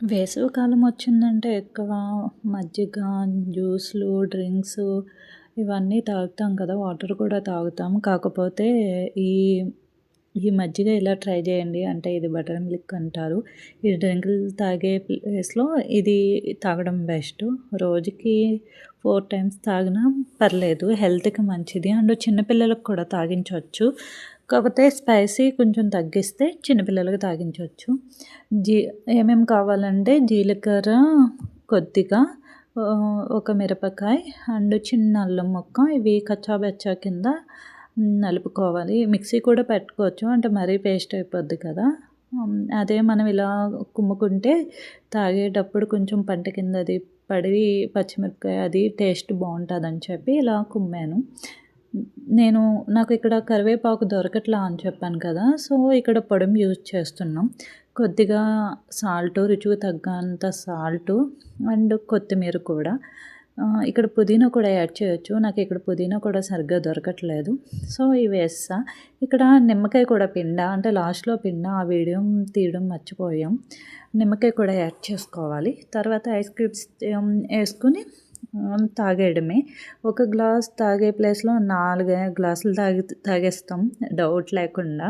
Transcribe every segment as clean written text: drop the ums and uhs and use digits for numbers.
వేసవికాలం వచ్చిందంటే ఎక్కువ మజ్జిగ, జ్యూస్‌లు, డ్రింక్సు ఇవన్నీ తాగుతాం కదా! వాటర్ కూడా తాగుతాం. కాకపోతే ఈ ఈ మజ్జిగ ఇలా ట్రై చేయండి. అంటే ఇది బటర్ మిల్క్ అంటారు. ఈ డ్రింకులు తాగే ప్లేస్‌లో ఇది తాగడం బెస్టు. రోజుకి 4 టైమ్స్ తాగినా పర్లేదు. హెల్త్‌కి మంచిది. అండ్ చిన్న పిల్లలకు కూడా తాగించొచ్చు. కాకపోతే స్పైసీ కొంచెం తగ్గిస్తే చిన్న పిల్లలకి తాగించొచ్చు. జీ ఏమేమి కావాలంటే జీలకర్ర కొద్దిగా, ఒక మిరపకాయ అండ్ చిన్న అల్లం ముక్క ఇవి కచ్చా బచ్చా కింద నలుపుకోవాలి. మిక్సీ కూడా పెట్టుకోవచ్చు. అంటే మరీ పేస్ట్ అయిపోద్ది కదా! అదే మనం ఇలా కుమ్ముకుంటే తాగేటప్పుడు కొంచెం పంట కింద అది పడి పచ్చిమిరపకాయ అది టేస్ట్ బావుంటదని చెప్పి ఇలా కుమ్మాను. నేను నాకు ఇక్కడ కరివేపాకు దొరకట్లా అని చెప్పాను కదా! సో, ఇక్కడ పొడిని యూజ్ చేస్తున్నాం. కొద్దిగా సాల్టు, రుచికి తగ్గంత సాల్టు అండ్ కొత్తిమీర కూడా. ఇక్కడ పుదీనా కూడా యాడ్ చేయొచ్చు. నాకిక్కడ పుదీనా కూడా సరిగ్గా దొరకట్లేదు. సో, ఇవేస్తా. ఇక్కడ నిమ్మకాయ కూడా పిండా. అంటే లాస్ట్‌లో పిండా. ఆ వీడియో తీయడం మర్చిపోయాం. నిమ్మకాయ కూడా యాడ్ చేసుకోవాలి. తర్వాత ఐస్ క్యూబ్స్ ఏసుకొని తాగేయడమే. ఒక గ్లాస్ తాగే ప్లేస్‌లో 4 గ్లాసులు తాగేస్తాం డౌట్ లేకుండా.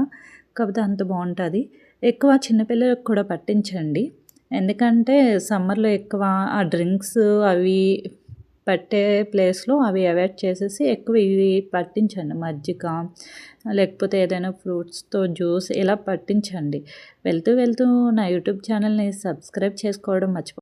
కాకపోతే అంత బావుంటది. ఎక్కువ చిన్న పిల్లలకు కూడా పట్టించండి. ఎందుకంటే సమ్మర్‌లో ఎక్కువ ఆ డ్రింక్స్ అవి పట్టే ప్లేస్‌లో అవి అవాయిడ్ చేసేసి ఎక్కువ ఇది పట్టించండి. మజ్జిగ లేకపోతే ఏదైనా ఫ్రూట్స్‌తో జ్యూస్ ఇలా పట్టించండి. వెళ్తూ వెళ్తూ నా యూట్యూబ్ ఛానల్‌ని సబ్స్క్రైబ్ చేసుకోవడం